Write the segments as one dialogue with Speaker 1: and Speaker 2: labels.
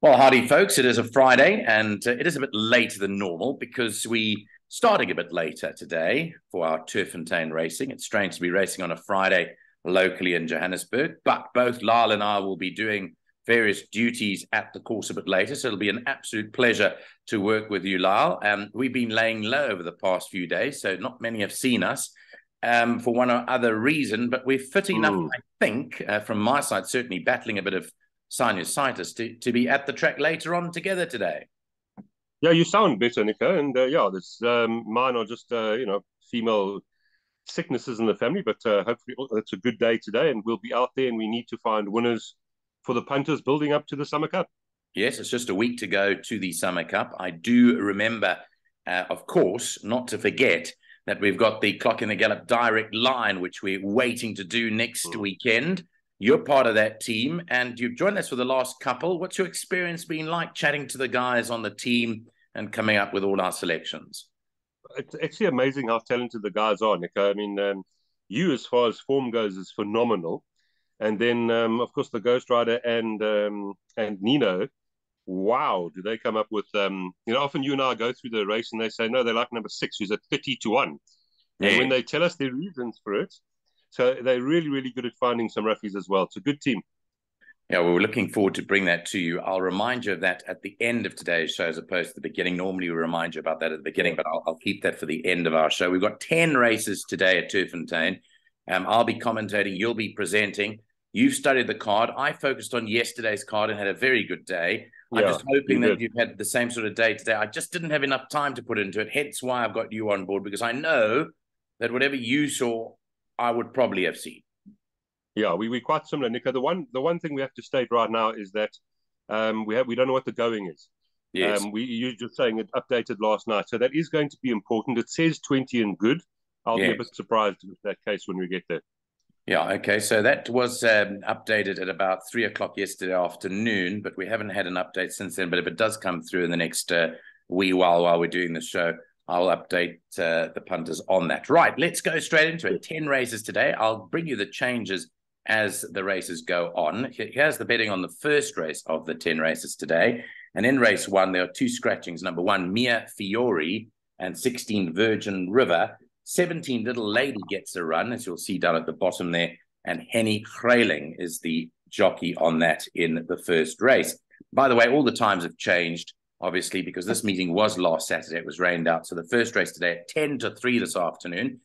Speaker 1: Well, howdy, folks. It is a Friday, and it is a bit later than normal because we starting a bit later today for our Turffontein racing. It's strange to be racing on a Friday locally in Johannesburg, but both Lyall and I will be doing various duties at the course a bit later, so it'll be an absolute pleasure to work with you, Lyall. We've been laying low over the past few days, so not many have seen us for one or other reason, but we're fit enough, I think, from my side, certainly battling a bit of sinusitis to be at the track later on together today.
Speaker 2: Yeah, you sound better, Nico. And yeah, this mine are just female sicknesses in the family, but hopefully it's a good day today, and we'll be out there, and we need to find winners for the punters building up to the Summer Cup.
Speaker 1: Yes, it's just a week to go to the Summer Cup. I do remember, of course, not to forget that we've got the Clock in the Gallop direct line, which we're waiting to do next weekend. You're part of that team, and you've joined us for the last couple. What's your experience been like chatting to the guys on the team and coming up with all our selections?
Speaker 2: It's actually amazing how talented the guys are, Nico. I mean, you, as far as form goes, is phenomenal. And then, of course, the Ghost Rider and Nino. Wow, do they come up with often you and I go through the race and they say, no, they like number 6, who's at 30-1. And when they tell us their reasons for it, so they're really, really good at finding some roughies as well. It's a good team.
Speaker 1: Yeah, well, we're looking forward to bring that to you. I'll remind you of that at the end of today's show as opposed to the beginning. Normally we remind you about that at the beginning, but I'll keep that for the end of our show. We've got 10 races today at Turffontein. I'll be commentating. You'll be presenting. You've studied the card. I focused on yesterday's card and had a very good day. I'm just hoping that you've had the same sort of day today. I just didn't have enough time to put into it. Hence why I've got you on board, because I know that whatever you saw, I would probably have seen.
Speaker 2: Yeah, we're quite similar, Nico. The one thing we have to state right now is that we don't know what the going is.
Speaker 1: Yes.
Speaker 2: You're just saying it updated last night, so that is going to be important. It says 20 and good. I'll be a bit surprised with that case when we get there.
Speaker 1: Yeah, okay. So that was updated at about 3 o'clock yesterday afternoon, but we haven't had an update since then. But if it does come through in the next wee while we're doing the show, I'll update the punters on that. Right, let's go straight into it. 10 races today. I'll bring you the changes as the races go on. Here's the betting on the first race of the 10 races today. And in race 1, there are 2 scratchings. Number 1, Mia Fiore, and 16, Virgin River. 17, Little Lady gets a run, as you'll see down at the bottom there. And Henny Grayling is the jockey on that in the first race. By the way, all the times have changed, obviously, because this meeting was last Saturday. It was rained out. So the first race today at 10-3 this afternoon.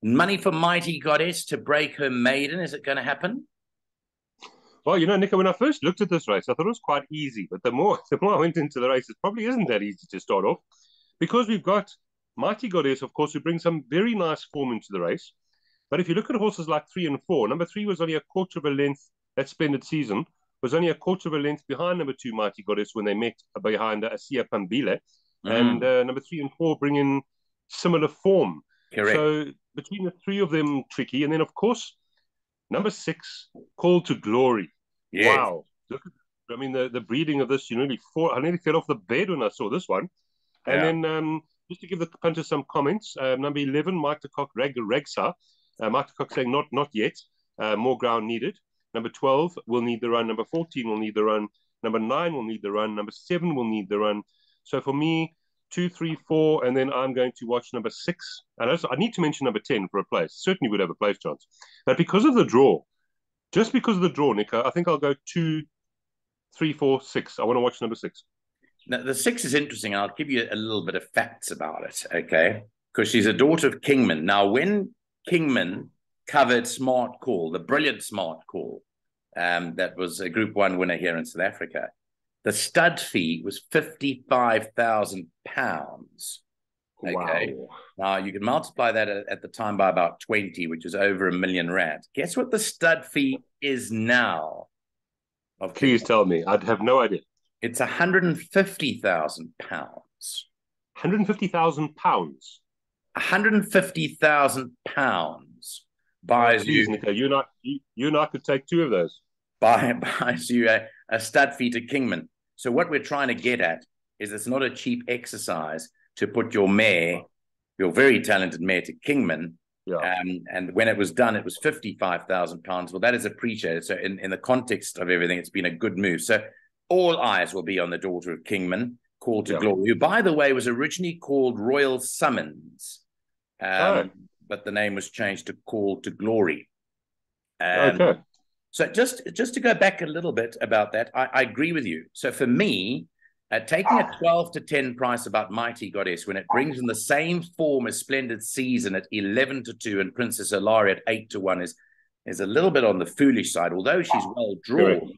Speaker 1: Money for Mighty Goddess to break her maiden. Is it going to happen?
Speaker 2: Well, Nico, when I first looked at this race, I thought it was quite easy. But the more I went into the race, it probably isn't that easy to start off, because we've got Mighty Goddess, of course, who brings some very nice form into the race. But if you look at horses like 3 and 4, number 3 was only a quarter of a length, that splendid season, was only a quarter of a length behind number 2, Mighty Goddess, when they met behind Asia Pambile. And number 3 and 4 bring in similar form.
Speaker 1: Correct.
Speaker 2: So between the 3 of them, tricky. And then, of course, number 6, Call to Glory.
Speaker 1: Yes.
Speaker 2: Wow. Look at, I mean, the breeding of this, I nearly fell off the bed when I saw this one. And then just to give the punters some comments, number 11, Mike de Kock Regsa. Mike de Kock saying not yet, more ground needed. Number 12 will need the run. Number 14 will need the run. Number 9 will need the run. Number 7 will need the run. So for me, 2, 3, 4, and then I'm going to watch number 6. And I need to mention number 10 for a place. Certainly would have a place chance. But because of the draw, just because of the draw, Nico, I think I'll go 2, 3, 4, 6. I want to watch number 6.
Speaker 1: Now, the 6 is interesting. I'll give you a little bit of facts about it, okay? Because she's a daughter of Kingman. Now, when Kingman covered Smart Call, the brilliant Smart Call, that was a Group 1 winner here in South Africa, the stud fee was £55,000. Okay. Wow. Now, you can multiply that at the time by about 20, which is over R1 million. Guess what the stud fee is now?
Speaker 2: Please tell me. I'd have no idea.
Speaker 1: It's £150,000.
Speaker 2: £150,000?
Speaker 1: £150,000 buys
Speaker 2: you. Nico, you and I could take 2 of those.
Speaker 1: Buys you a stud fee to Kingman. So what we're trying to get at is it's not a cheap exercise to put your mare, your very talented mare, to Kingman.
Speaker 2: Yeah.
Speaker 1: And when it was done, it was £55,000. Well, that is appreciated. So in the context of everything, it's been a good move. So all eyes will be on the daughter of Kingman, Call to Glory, who, by the way, was originally called Royal Summons, but the name was changed to Call to Glory.
Speaker 2: Okay.
Speaker 1: So just to go back a little bit about that, I agree with you. So for me, taking a 12 to 10 price about Mighty Goddess when it brings in the same form as Splendid Season at 11 to 2 and Princess Ilaria at 8 to 1 is a little bit on the foolish side, although she's well drawn.
Speaker 2: Correct.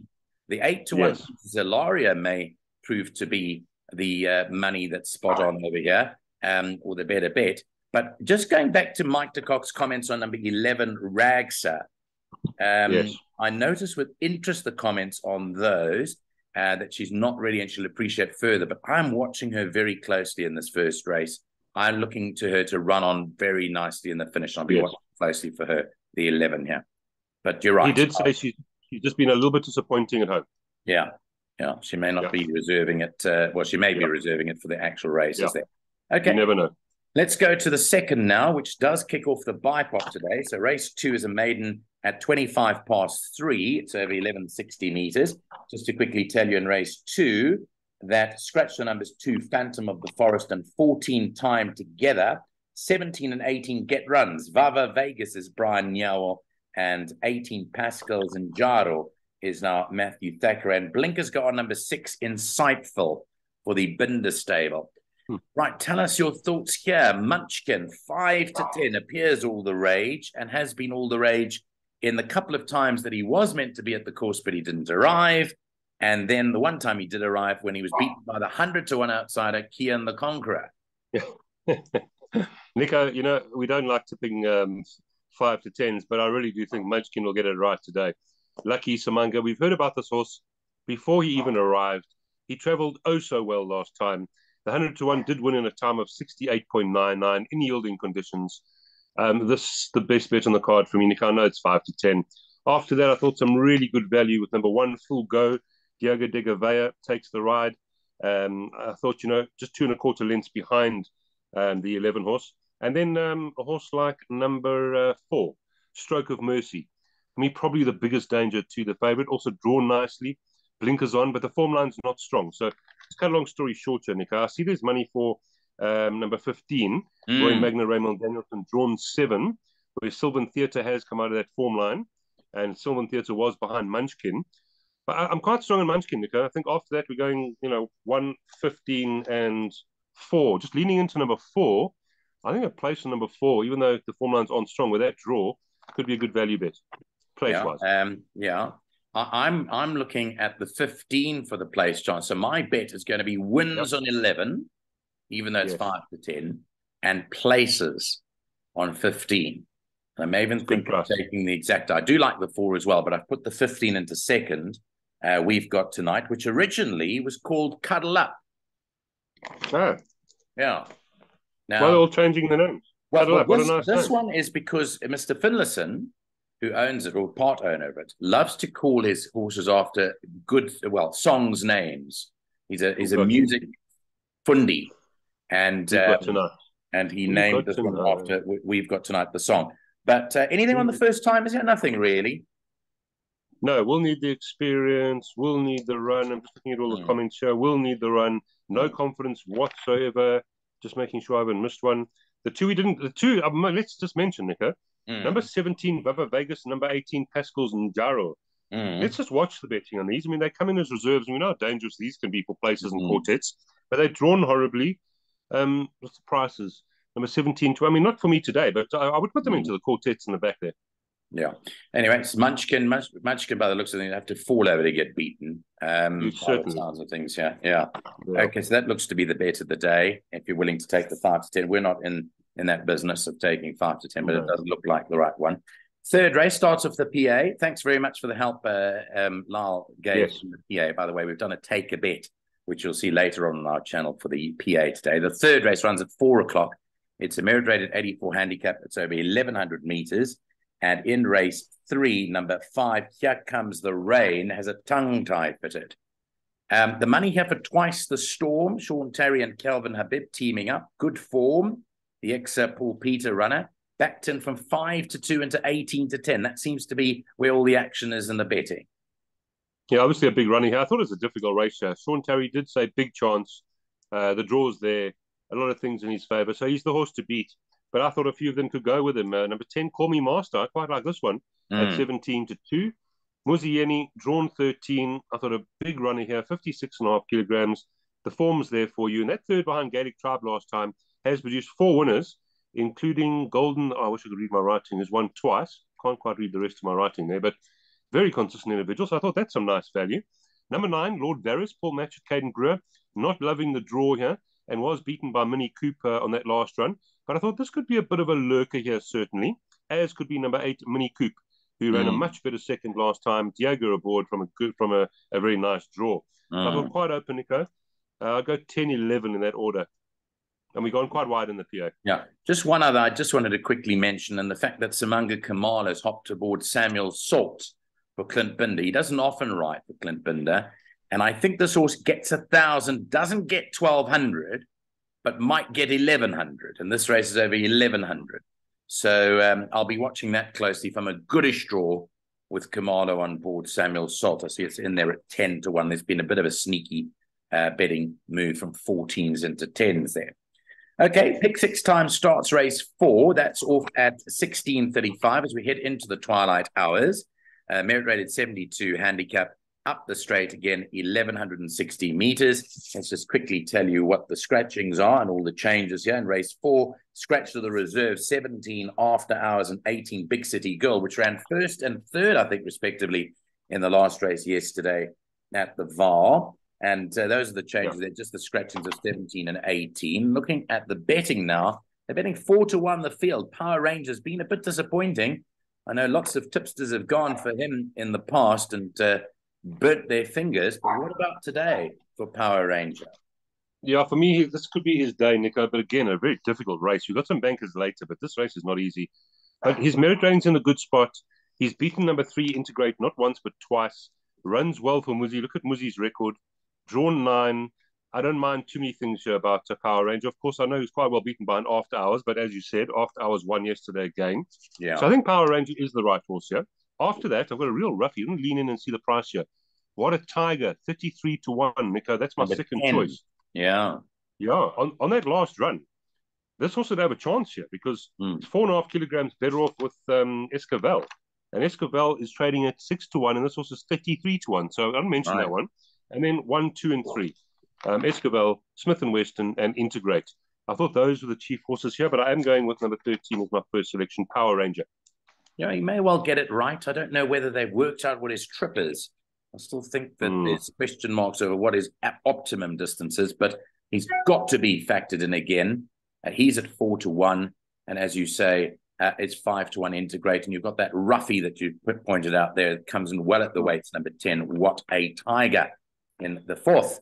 Speaker 1: The 8 to 1 Princess Ilaria may prove to be the money that's spot on over here, or the better bet. But just going back to Mike de Kock's comments on number 11, Ragsa, I noticed with interest the comments on those, that she's not ready and she'll appreciate further. But I'm watching her very closely in this first race. I'm looking to her to run on very nicely in the finish. I'll be watching closely for her, the 11 here. But you're right.
Speaker 2: He did say she's just been a little bit disappointing at home.
Speaker 1: Yeah. She may not be reserving it. She may be reserving it for the actual races there. Okay.
Speaker 2: You never know.
Speaker 1: Let's go to the second now, which does kick off the BIPOC today. So race 2 is a maiden at 25 past 3. It's over 1160 meters. Just to quickly tell you in race 2 that scratch the numbers 2, Phantom of the Forest, and 14 Time Together. 17 and 18 Get Runs. Vava Vegas is Brian Nyawal, and 18 Pascals and Jaro is now Matthew Thacker. And Blinkers got on number 6, Insightful, for the Binder stable. Right, tell us your thoughts here. Munchkin, 5 to 10, appears all the rage and has been all the rage in the couple of times that he was meant to be at the course, but he didn't arrive. And then the one time he did arrive when he was beaten by the 100 to 1 outsider, Kian the Conqueror.
Speaker 2: Nico, we don't like tipping 5 to 10s, but I really do think Munchkin will get it right today. Lucky Samanga, we've heard about this horse before he even arrived. He travelled oh so well last time. The 100 to 1 did win in a time of 68.99 in yielding conditions. This is the best bet on the card for me, Nick. I know it's 5 to 10. After that, I thought some really good value with number 1, Full Go. Diogo de Gouveia takes the ride. I thought, just 2.25 lengths behind the 11 horse. And then a horse like number 4, Stroke of Mercy. For me, probably the biggest danger to the favourite. Also drawn nicely. Blinkers on, but the form line's not strong. So to cut a long story short here, Nick, I see there's money for number 15, Roy Magna Raymond Danielson, drawn 7, where Sylvan Theatre has come out of that form line, and Sylvan Theatre was behind Munchkin. But I'm quite strong on Munchkin, Nick. I think after that we're going, 1, 15, and 4. Just leaning into number 4. I think a place on number 4, even though the form lines aren't strong, with that draw, could be a good value bet, place-wise.
Speaker 1: I'm looking at the 15 for the place chance. So my bet is going to be wins on 11, even though it's 5 to 10, and places on 15. I may even think of taking the exact. I do like the 4 as well, but I've put the 15 into second. We've got tonight, which originally was called Cuddle Up.
Speaker 2: Oh.
Speaker 1: Yeah. Now,
Speaker 2: well, they're all changing the names.
Speaker 1: This one is because Mr. Finlayson, who owns it, or part owner of it, loves to call his horses after songs names. He's a music fundi, and he named this one after We've Got Tonight, the song. But anything on the first time? Is there nothing really?
Speaker 2: No, we'll need the experience. We'll need the run. I'm just looking at all the comments here. We'll need the run. No confidence whatsoever. Just making sure I haven't missed one. The 2 we didn't. The 2. Let's just mention, Nico. Number 17, Vava Vegas. Number 18, Pascals and Jaro. Let's just watch the betting on these. I mean, they come in as reserves, and we know how dangerous these can be for places and quartets. But they're drawn horribly. What's the prices? Number 17, I mean, not for me today, but I would put them into the quartets in the back there.
Speaker 1: Yeah. Anyway, it's Munchkin, by the looks of things, have to fall over to get beaten.
Speaker 2: Certainly.
Speaker 1: Sounds of things, yeah. Okay, so that looks to be the bet of the day. If you're willing to take the 5 to 10, we're not in that business of taking 5 to 10, but it does look like the right one. Third race starts off the PA. Thanks very much for the help, Lyall gave from the PA. By the way, we've done a take a bet, which you'll see later on our channel for the PA today. The third race runs at 4 o'clock. It's a merit rated 84 handicap. It's over 1,100 meters. And in race 3, number 5, Here Comes the Rain, has a tongue tie fitted. The money here for Twice the Storm, Sean Terry and Kelvin Habib teaming up. Good form. The ex-Paul Peter runner. Backed in from 5 to 2 into 18 to 10. That seems to be where all the action is in the betting.
Speaker 2: Yeah, obviously a big running here. I thought it was a difficult race here. Sean Terry did say big chance. The draw's there, a lot of things in his favour. So he's the horse to beat. But I thought a few of them could go with him. Number 10, Call Me Master. I quite like this one at 17-2. Muzieni, drawn 13. I thought a big runner here, 56.5 kilograms. The form's there for you. And that third behind Gaelic Tribe last time has produced 4 winners, including Golden. Oh, I wish I could read my writing. Has won twice. Can't quite read the rest of my writing there, but very consistent individual. So I thought that's some nice value. Number 9, Lord Varys, Paul Matchett, Caden Greer, not loving the draw here and was beaten by Mini Cooper on that last run. But I thought this could be a bit of a lurker here, certainly, as could be number 8, Mini Coop, who ran a much better second last time. Diego aboard from a very nice draw. So I thought quite open, Nico. I'll go 10-11 in that order. And we've gone quite wide in the PA.
Speaker 1: Yeah. Just one other I just wanted to quickly mention, and the fact that Samanga Kamal has hopped aboard Samuel Salt for Clint Binder. He doesn't often ride for Clint Binder. And I think this horse gets 1,000, doesn't get 1,200, but might get 1,100. And this race is over 1,100. So I'll be watching that closely from a goodish draw with Kamalo on board Samuel Salt. I see it's in there at 10-1. There's been a bit of a sneaky betting move from 14s into 10s there. Okay, pick 6 times starts race 4. That's off at 16:35 as we head into the twilight hours. Merit rated 72 handicap. Up the straight again, 1,160 meters. Let's just quickly tell you what the scratchings are and all the changes here. In race 4, scratch to the reserve, 17 After Hours and 18 Big City Girl, which ran first and third, I think, respectively, in the last race yesterday at the VAR. And those are the changes. They're just the scratchings of 17 and 18. Looking at the betting now, they're betting 4-1 the field. Power Ranger's been a bit disappointing. I know lots of tipsters have gone for him in the past and burnt their fingers. But what about today for Power Ranger?
Speaker 2: Yeah, for me, this could be his day, Nico. But again, a very difficult race. We've got some bankers later, but this race is not easy. But his merit rating's in a good spot. He's beaten number 3, Integrate, not once, but twice. Runs well for Muzi. Look at Muzi's record. Drawn 9. I don't mind too many things here about Power Ranger. Of course, I know he's quite well beaten by an After Hours, but as you said, After Hours won yesterday again. Yeah. So I think Power Ranger is the right horse here. After that, I've got a real roughie. I'm going to lean in and see the price here. What a Tiger, 33-1, Nico. That's my second choice.
Speaker 1: Yeah.
Speaker 2: Yeah, on that last run, this horse would have a chance here because it's 4.5 kilograms better off with Esquivel. And Esquivel is trading at 6-1, and this horse is 33-1. So I'll mention that one. And then 1, 2, and 3. Esquivel, Smith & Weston, and Integrate. I thought those were the chief horses here, but I am going with number 13 as my first selection, Power Ranger.
Speaker 1: Yeah, he may well get it right. I don't know whether they've worked out what his trip is. I still think that there's question marks over what his optimum distance is, but he's got to be factored in again. He's at 4-1, and as you say, it's 5-1 Integrate, and you've got that roughie that you pointed out there. It comes in well at the weights, number 10, What a Tiger, in the 4th.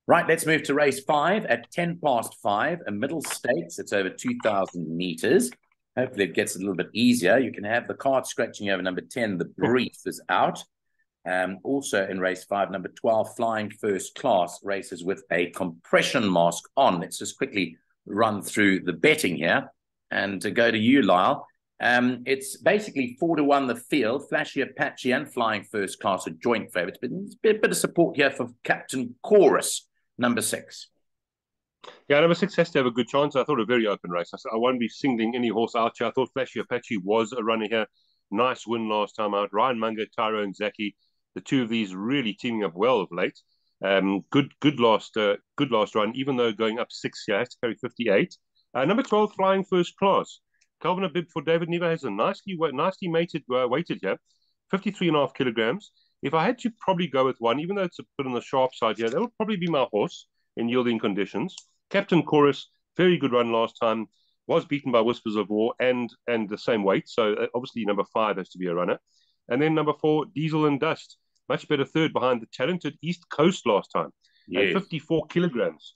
Speaker 1: Right, let's move to race 5 at 5:10, a middle stakes. It's over 2,000 meters. Hopefully it gets a little bit easier. You can have the card scratching over number 10, The Brief is out. Also in race 5, number 12, Flying First Class, races with a compression mask on. Let's just quickly run through the betting here and to go to you, Lyall. It's basically 4-1 the field. Flashy Apache and Flying First Class are joint favourites, but there's a bit of support here for Captain Chorus, number 6.
Speaker 2: Yeah, number 6 has to have a good chance. I thought a very open race. I won't be singling any horse out here. I thought Flashy Apache was a runner here. Nice win last time out. Ryan Munger, Tyro, and Zaki, the two of these really teaming up well of late. Good last run, even though going up 6 here, has to carry 58. Number 12, Flying First Class. Calvin Abib for David Neva has a nicely weighted here, 53.5 kilograms. If I had to probably go with one, even though it's a bit on the sharp side here, that would probably be my horse in yielding conditions. Captain Chorus, very good run last time, was beaten by Whispers of War and the same weight. So obviously number 5 has to be a runner. And then number 4, Diesel and Dust, much better third behind the talented East Coast last time, at 54 kilograms.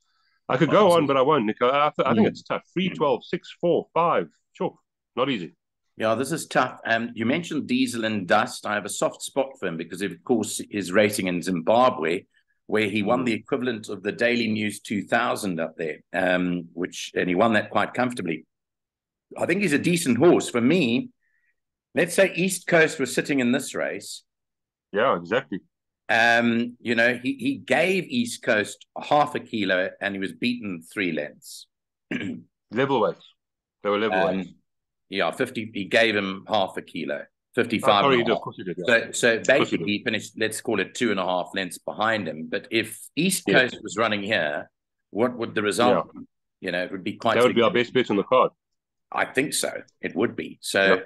Speaker 2: I could go on, but I won't, Nico. I think it's tough. 3, 12, 6, 4, 5. Sure, not easy.
Speaker 1: Yeah, this is tough. You mentioned Diesel and Dust. I have a soft spot for him because, of course, his racing in Zimbabwe, where he won the equivalent of the Daily News 2000 up there, and he won that quite comfortably. I think he's a decent horse. For me, let's say East Coast was sitting in this race.
Speaker 2: Yeah, exactly.
Speaker 1: You know, he gave East Coast half a kilo and he was beaten 3 lengths.
Speaker 2: Level weights. They were level weights.
Speaker 1: Yeah, 50. He gave him half a kilo, 55.
Speaker 2: Sorry, he did. Of course he did. Yeah.
Speaker 1: So basically, he finished, let's call it 2.5 lengths behind him. But if East Coast was running here, what would the result be? You know, it would be quite.
Speaker 2: That would be our best bet on the card.
Speaker 1: I think so. It would be. So,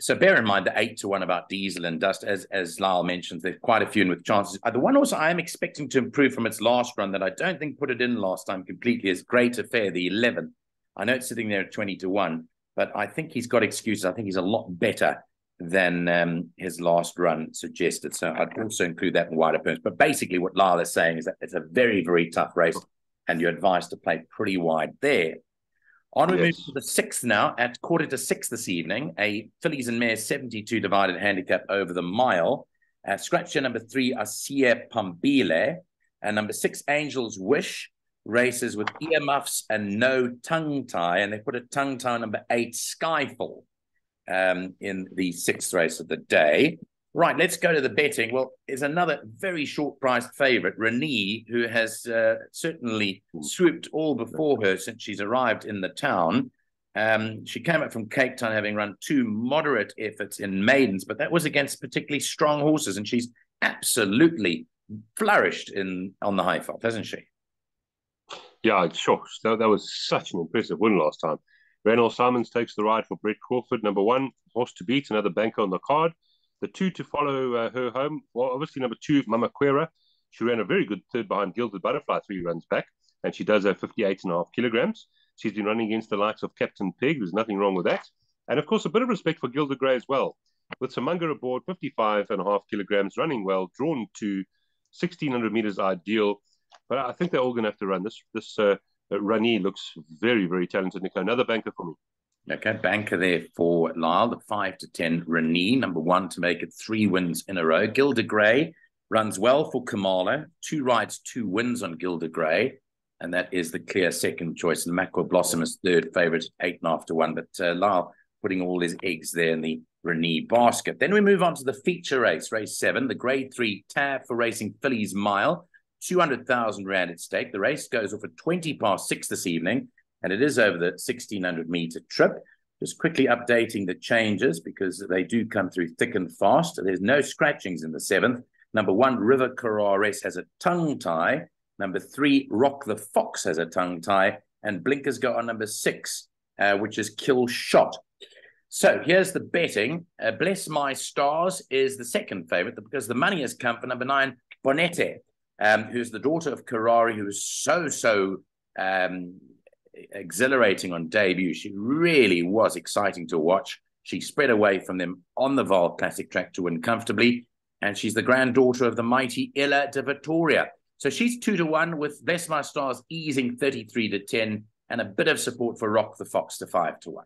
Speaker 1: so bear in mind the 8-1 about Diesel and Dust, as Lyall mentions, there's quite a few in with chances. The one also I am expecting to improve from its last run that I don't think put it in last time completely is Great Affair, the 11. I know it's sitting there at 20-1, but I think he's got excuses. I think he's a lot better than his last run suggested. So I'd also include that in wider terms. But basically what Lyall is saying is that it's a very, very tough race and you're advised to play pretty wide there. On we move to the 6th now at 5:45 this evening, a fillies and mares 72 divided handicap over the mile. Scratcher number 3, Asia Pambile, and number 6, Angel's Wish, races with earmuffs and no tongue tie, and they put a tongue tie number 8, Skyfall, in the 6th race of the day. Right, let's go to the betting. Well, there's another very short-priced favourite, Renee, who has certainly swooped all before her since she's arrived in the town. She came up from Cape Town having run 2 moderate efforts in maidens, but that was against particularly strong horses, and she's absolutely flourished on the high felt, hasn't she?
Speaker 2: Yeah, sure. That was such an impressive win last time. Reynolds Simons takes the ride for Brett Crawford. Number 1, horse to beat, another banker on the card. The 2 to follow her home. Well, obviously, number 2, Mama Quera. She ran a very good third behind Gilded Butterfly 3 runs back, and she does have 58.5 kilograms. She's been running against the likes of Captain Pig. There's nothing wrong with that. And, of course, a bit of respect for Gilded Grey as well. With Samunga aboard, 55.5 kilograms, running well, drawn to 1,600 meters ideal. But I think they're all going to have to run. This Rani looks very, very talented, Nico. Another banker for me.
Speaker 1: Okay, banker there for Lyall, the 5-10 Renee, number 1 to make it 3 wins in a row. Gilda Grey runs well for Kamala, 2 rides, 2 wins on Gilda Grey, and that is the clear second choice. And Mackerel Blossom is third favourite, 8.5-1. But Lyall putting all his eggs there in the Renee basket. Then we move on to the feature race, race 7, the Grade 3 tab for racing Fillies Mile, 200,000 Rand at stake. The race goes off at 6:20 this evening, and it is over the 1,600-meter trip. Just quickly updating the changes because they do come through thick and fast. There's no scratchings in the 7th. Number 1, River Carrares has a tongue tie. Number 3, Rock the Fox has a tongue tie. And blinkers go on number 6, which is Kill Shot. So here's the betting. Bless My Stars is the second favourite because the money has come for number 9, Bonete, who's the daughter of Karari, who is so exhilarating on debut. She really was exciting to watch. She spread away from them on the Vaal Classic track to win comfortably, and she's the granddaughter of the mighty Ella de Vittoria. So she's 2-1 with Bless My Stars easing 33-10 and a bit of support for Rock the Fox to 5-1.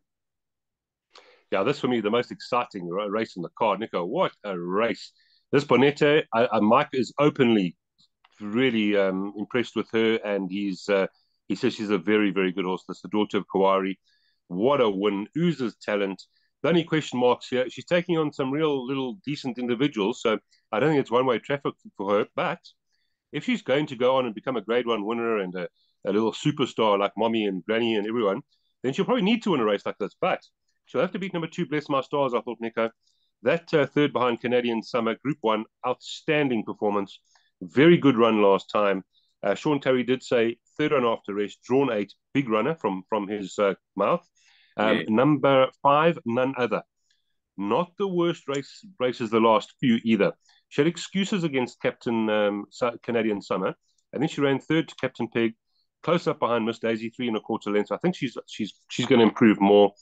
Speaker 2: Yeah, this for me the most exciting race in the card, Nico. What a race! This Bonete, Mike is openly really impressed with her, and he says she's a very, very good horse. That's the daughter of Kawari. What a win. Oozes talent. The only question marks here, she's taking on some real little decent individuals, so I don't think it's one-way traffic for her. But if she's going to go on and become a Grade 1 winner and a little superstar like Mommy and Granny and everyone, then she'll probably need to win a race like this. But she'll have to beat number 2, Bless My Stars, I thought, Nico. That third behind Canadian Summer, Group 1, outstanding performance. Very good run last time. Sean Terry did say third run after rest, drawn 8, big runner from his mouth. Number 5, none other. Not the worst races the last few either. She had excuses against Captain Canadian Summer. I think she ran third to Captain Pig, close up behind Miss Daisy, 3 1/4 lengths. I think she's going to improve more.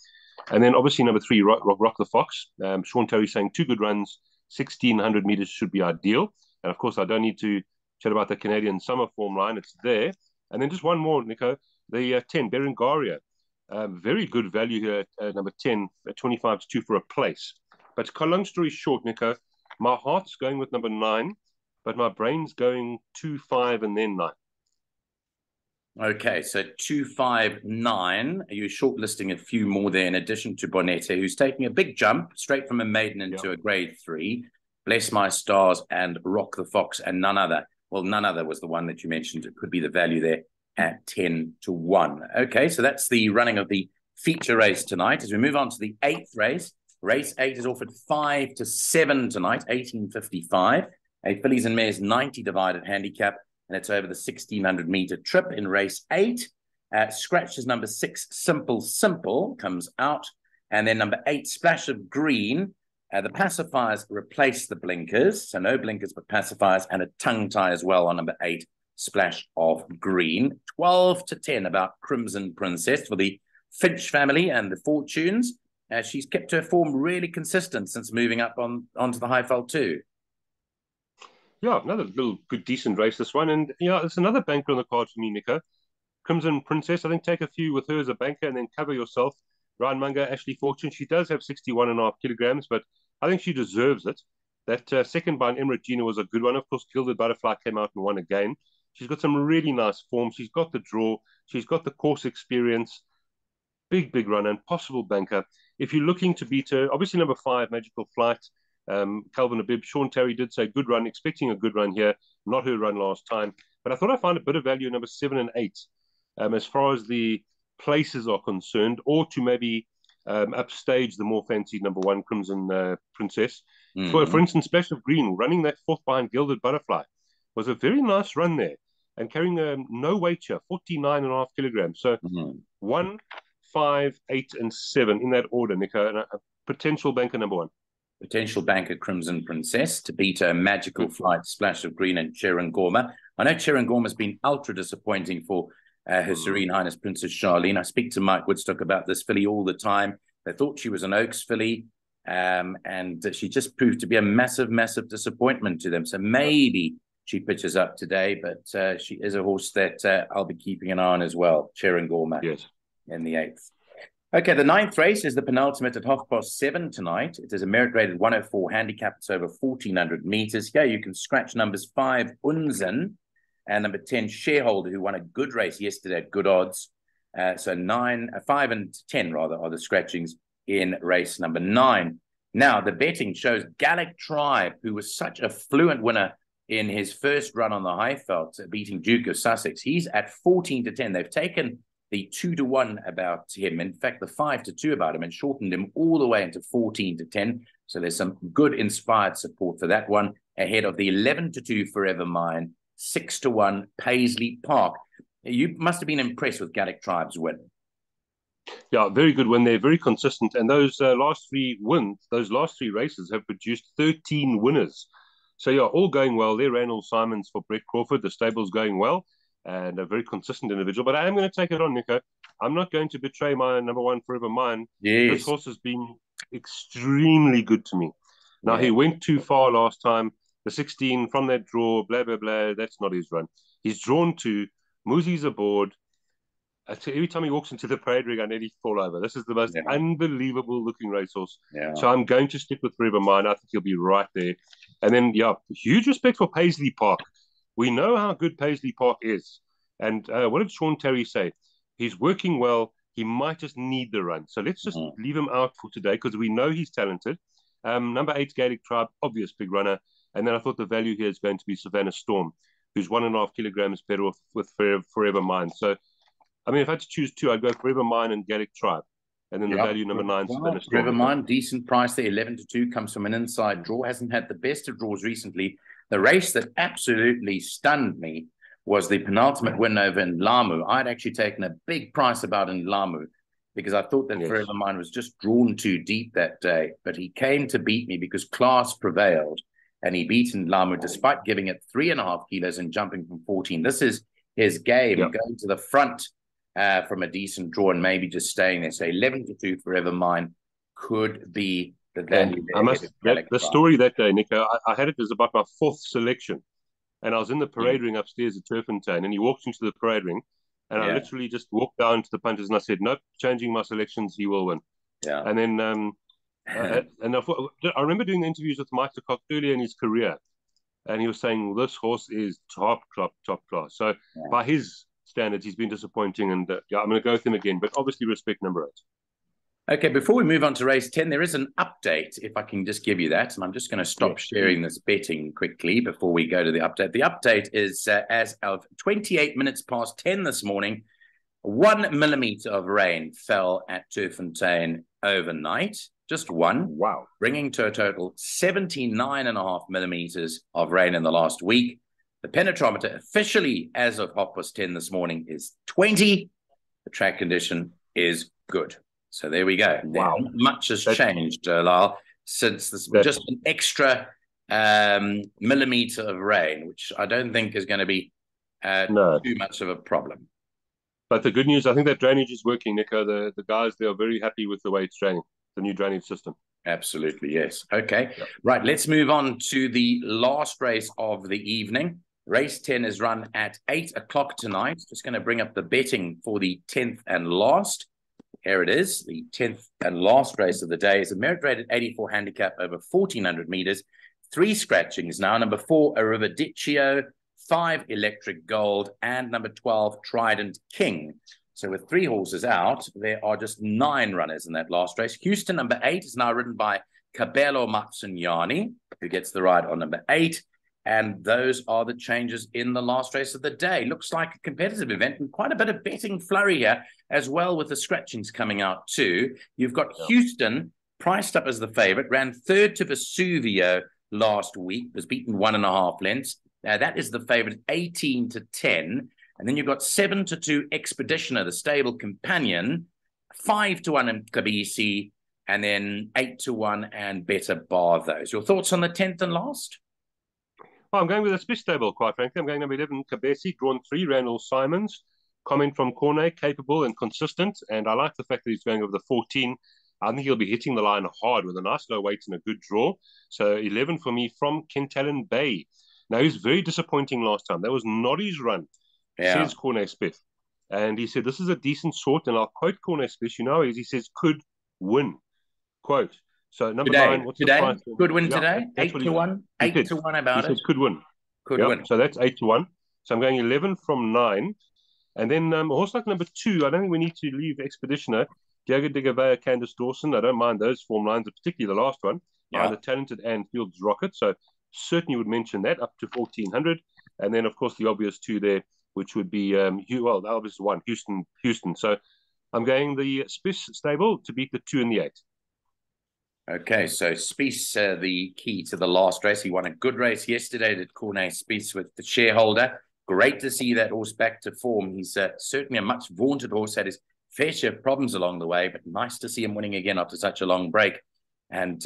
Speaker 2: And then obviously number 3, Rock the Fox. Sean Terry saying 2 good runs, 1,600 meters should be ideal. And of course, I don't need to chat about the Canadian Summer form line. It's there. And then just one more, Nico, the 10, Berengaria. Very good value here at number 10, at 25-2 for a place. But long story short, Nico, my heart's going with number 9, but my brain's going 2, 5, and then 9.
Speaker 1: Okay, so 2, 5, 9. Are you shortlisting a few more there in addition to Bonete, who's taking a big jump straight from a maiden into a Grade 3? Bless My Stars, and Rock the Fox, and none other. Well, none other was the one that you mentioned. It could be the value there at 10-1. Okay, so that's the running of the feature race tonight. As we move on to the 8th race, race 8 is offered 5-7 tonight, 18.55. A fillies and mares 90 divided handicap, and it's over the 1,600-meter trip in race 8. Scratches number 6, Simple, comes out. And then number 8, Splash of Green. The pacifiers replace the blinkers, so no blinkers but pacifiers, and a tongue tie as well on number 8, Splash of Green. 12-10 about Crimson Princess for the Finch family and the Fortunes. She's kept her form really consistent since moving up onto the Highveld too.
Speaker 2: Yeah, another little good, decent race, this one. And yeah, it's another banker on the card for me, Nico. Crimson Princess, I think take a few with her as a banker and then cover yourself. Ryan Munger, Ashley Fortune, she does have 61.5 kilograms, but I think she deserves it. That second by an Emirate Gina was a good one. Of course, Gilded Butterfly came out and won again. She's got some really nice form. She's got the draw. She's got the course experience. Big runner and possible banker. If you're looking to beat her, obviously number 5, Magical Flight, Calvin Abib. Sean Terry did say good run, expecting a good run here. Not her run last time. But I thought I'd find a bit of value in number 7 and 8 as far as the places are concerned, or to maybe upstage the more fancied number 1, Crimson Princess. For instance, Splash of Green, running that 4th behind Gilded Butterfly, was a very nice run there. And carrying no weight here, 49.5 kilograms. So 1, 5, 8, and 7 in that order, Nico, and a potential banker number 1.
Speaker 1: Potential banker Crimson Princess to beat a Magical Flight, Splash of Green, and Sharon Gorma. I know Sharon Gorma has been ultra disappointing for Her Serene Highness Princess Charlene. I speak to Mike Woodstock about this filly all the time. They thought she was an Oaks filly, and she just proved to be a massive disappointment to them. So maybe she pitches up today, but she is a horse that I'll be keeping an eye on as well, Sharon Gorma.
Speaker 2: Yes.
Speaker 1: In the 8th. Okay, the 9th race is the penultimate at 7:30 tonight. It is a merit-rated 104 handicap. It's over 1,400 meters. Here you can scratch numbers 5, Unzen, and number 10, Shareholder, who won a good race yesterday at good odds. So 5 and 10, rather, are the scratchings in race number 9. Now, the betting shows Gallop Tribe, who was such a fluent winner in his first run on the Highveld, beating Duke of Sussex. He's at 14-10. They've taken the 2-1 about him, in fact, the 5-2 about him, and shortened him all the way into 14-10. So there's some good inspired support for that one, ahead of the 11-2 Forever Mine, 6-1 Paisley Park. You must have been impressed with Gallop Tribe's win.
Speaker 2: Yeah, very good win. They're very consistent, and those last 3 wins, those last 3 races have produced 13 winners. So yeah, all going well. They're Randall Simons for Brett Crawford. The stable's going well, and a very consistent individual. But I am going to take it on, Nico. I'm not going to betray my number 1 Forever Mine.
Speaker 1: Yes.
Speaker 2: This horse has been extremely good to me. Now, he went too far last time. The 16 from that draw, blah, blah, blah. That's not his run. He's drawn to, Muzi's aboard. Every time he walks into the parade ring, I nearly fall over. This is the most unbelievable looking racehorse. Yeah. So I'm going to stick with Forever Mine. I think he'll be right there. And then, yeah, huge respect for Paisley Park. We know how good Paisley Park is. And what did Sean Terry say? He's working well. He might just need the run. So let's just leave him out for today because we know he's talented. Number 8, Gaelic Tribe, obvious big runner. And then I thought the value here is going to be Savannah Storm, who's 1.5 kilograms better off with Forever Mine. So, I mean, if I had to choose 2, I'd go Forever Mine and Gaelic Tribe. And then the value number 9, Savannah Storm.
Speaker 1: Forever Mine, decent price there, 11-2, comes from an inside draw. Hasn't had the best of draws recently. The race that absolutely stunned me was the penultimate win over in Lamu. I'd actually taken a big price about in Lamu because I thought that Forever Mine was just drawn too deep that day. But he came to beat me because class prevailed, and he beat in Lamu despite giving it 3.5 kilos and jumping from 14. This is his game, going to the front from a decent draw and maybe just staying there. So 11-2 Forever Mine could be the value.
Speaker 2: The story that day, Nico, I had it as about my 4th selection. And I was in the parade ring upstairs at Turffontein, and he walked into the parade ring, and I literally just walked down to the punters and I said, nope, changing my selections, he will win. Yeah. And then and I remember doing the interviews with Mike Lecoq earlier in his career, and he was saying, this horse is top class. So by his standards, he's been disappointing, and I'm going to go with him again, but obviously respect number 8.
Speaker 1: Okay, before we move on to race 10, there is an update, if I can just give you that. And I'm just going to stop sharing this betting quickly before we go to the update. The update is as of 28 minutes past 10 this morning, 1 millimeter of rain fell at Turffontein overnight. Just one.
Speaker 2: Wow.
Speaker 1: Bringing to a total 79.5 millimeters of rain in the last week. The penetrometer officially, as of 10:30 this morning, is 20. The track condition is good. So there we go.
Speaker 2: Wow.
Speaker 1: Much has changed, Lyall, since this. Just an extra millimeter of rain, which I don't think is going to be too much of a problem.
Speaker 2: But the good news, I think that drainage is working, Nico. The guys, they are very happy with the way it's draining, the new drainage system.
Speaker 1: Absolutely, yes. Okay, right. Let's move on to the last race of the evening. Race 10 is run at 8 o'clock tonight. Just going to bring up the betting for the 10th and last. Here it is. The 10th and last race of the day is a merit-rated 84 handicap over 1,400 meters. 3 scratchings now. Number 4, Arrivedercio. 5, Electric Gold. And number 12, Trident King. So with 3 horses out, there are just 9 runners in that last race. Houston, number 8, is now ridden by Cabello Mazzugnani, who gets the ride on number 8. And those are the changes in the last race of the day. Looks like a competitive event and quite a bit of betting flurry here as well, with the scratchings coming out too. You've got Houston priced up as the favorite, ran 3rd to Vesuvio last week, was beaten 1.5 lengths. That is the favorite, 18-10. And then you've got 7-2 Expeditioner, the stable companion, 5-1 Nkabisi, and then 8-1 and Better Bar those. Your thoughts on the 10th and last?
Speaker 2: Well, I'm going with a Swiss stable, quite frankly. I'm going number 11, Kabesi, drawn 3, Randall Simons. Comment from Cornet, capable and consistent. And I like the fact that he's going over the 14. I think he'll be hitting the line hard with a nice low weight and a good draw. So 11 for me from Kentallen Bay. Now, he was very disappointing last time. That was not his run, says Cornet Spiff. And he said, this is a decent sort. And I'll quote Cornet Spiff, you know, he says, could win. Quote. So number 9, what's
Speaker 1: today?
Speaker 2: The price?
Speaker 1: Could win today? 8-1? 8-1 about it?
Speaker 2: He says could win.
Speaker 1: Could win.
Speaker 2: So that's 8-1. So I'm going 11 from 9. And then horse like number 2, I don't think we need to leave Expeditioner. Diego de Gavea, Candice Dawson. I don't mind those form lines, particularly the last one. The talented Anne Fields Rocket. So certainly would mention that up to 1,400. And then, of course, the obvious 2 there, which would be, the obvious 1, Houston. So I'm going the Spice stable to beat the 2 and the 8.
Speaker 1: Okay, so Spies, the key to the last race. He won a good race yesterday at Cornet Spies with the shareholder. Great to see that horse back to form. He's certainly a much vaunted horse, had his fair share of problems along the way, but nice to see him winning again after such a long break. And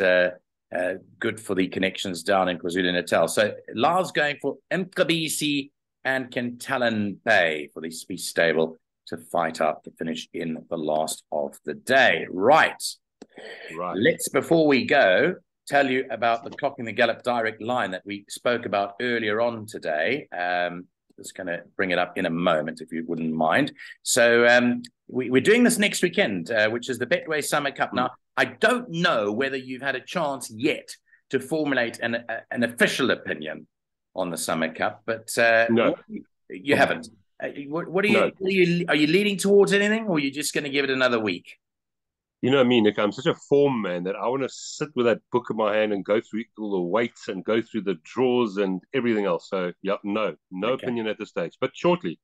Speaker 1: good for the connections down in KwaZulu-Natal. So Lyall's going for Nkabisi and Kentallen Bay for the Spies stable to fight out the finish in the last of the day. Right. Let's, before we go, tell you about the Clock in the Gallop direct line that we spoke about earlier on today. Just going to bring it up in a moment, if you wouldn't mind. So we're doing this next weekend, which is the Betway Summer Cup. Now, I don't know whether you've had a chance yet to formulate an official opinion on the Summer Cup, but
Speaker 2: no,
Speaker 1: you haven't. What are you? Are you leaning towards anything, or are you just going to give it another week?
Speaker 2: You know me, Nick, I'm such a form man that I want to sit with that book in my hand and go through all the weights and go through the draws and everything else. So, no opinion at this stage, but shortly.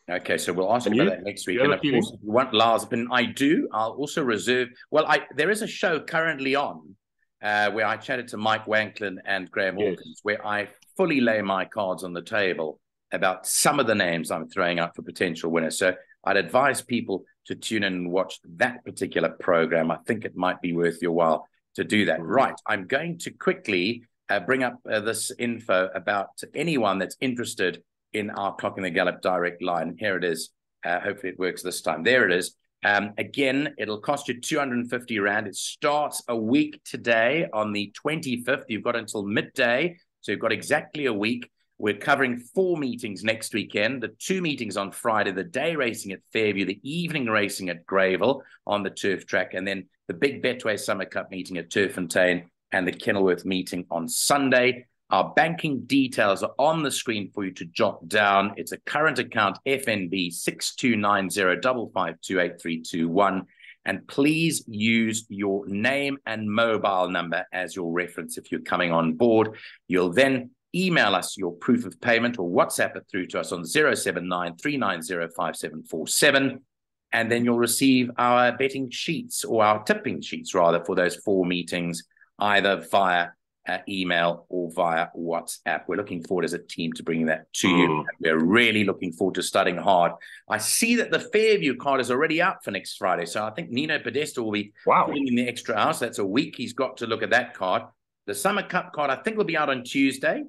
Speaker 1: Okay, so we'll ask you about that next week. And of course, if you want Lyall's opinion, I do. I'll also reserve. Well, there is a show currently on where I chatted to Mike Wanklin and Graham Hawkins, where I fully lay my cards on the table about some of the names I'm throwing out for potential winners. So I'd advise people to tune in and watch that particular program. I think it might be worth your while to do that. Right. I'm going to quickly bring up this info about anyone that's interested in our Clock in the Gallop direct line. Here it is. Hopefully it works this time. There it is. Again, it'll cost you 250 Rand. It starts a week today on the 25th. You've got until midday. So you've got exactly a week. We're covering 4 meetings next weekend, the 2 meetings on Friday, the day racing at Fairview, the evening racing at Greyville on the turf track, and then the big Betway Summer Cup meeting at Turffontein and the Kenilworth meeting on Sunday. Our banking details are on the screen for you to jot down. It's a current account, FNB 6290552831. And please use your name and mobile number as your reference if you're coming on board. You'll then email us your proof of payment or WhatsApp it through to us on 079 390 5747. And then you'll receive our betting sheets, or our tipping sheets rather, for those 4 meetings, either via email or via WhatsApp. We're looking forward as a team to bringing that to you. We're really looking forward to studying hard. I see that the Fairview card is already out for next Friday. So I think Nino Podesta will be putting in the extra hours. That's a week he's got to look at that card. The Summer Cup card, I think, will be out on Tuesday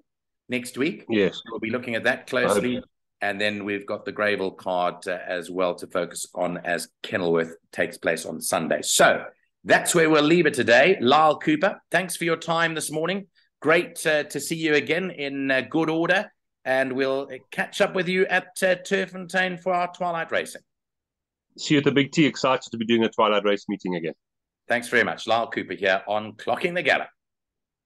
Speaker 1: next week.
Speaker 2: Yes.
Speaker 1: We'll be looking at that closely. And then we've got the Greyville card as well to focus on as Kenilworth takes place on Sunday. So that's where we'll leave it today. Lyall Cooper, thanks for your time this morning. Great to see you again in good order. And we'll catch up with you at Turffontein for our Twilight Racing.
Speaker 2: See you at the Big T. Excited to be doing a Twilight Race meeting again.
Speaker 1: Thanks very much. Lyall Cooper here on Clocking the Gallop.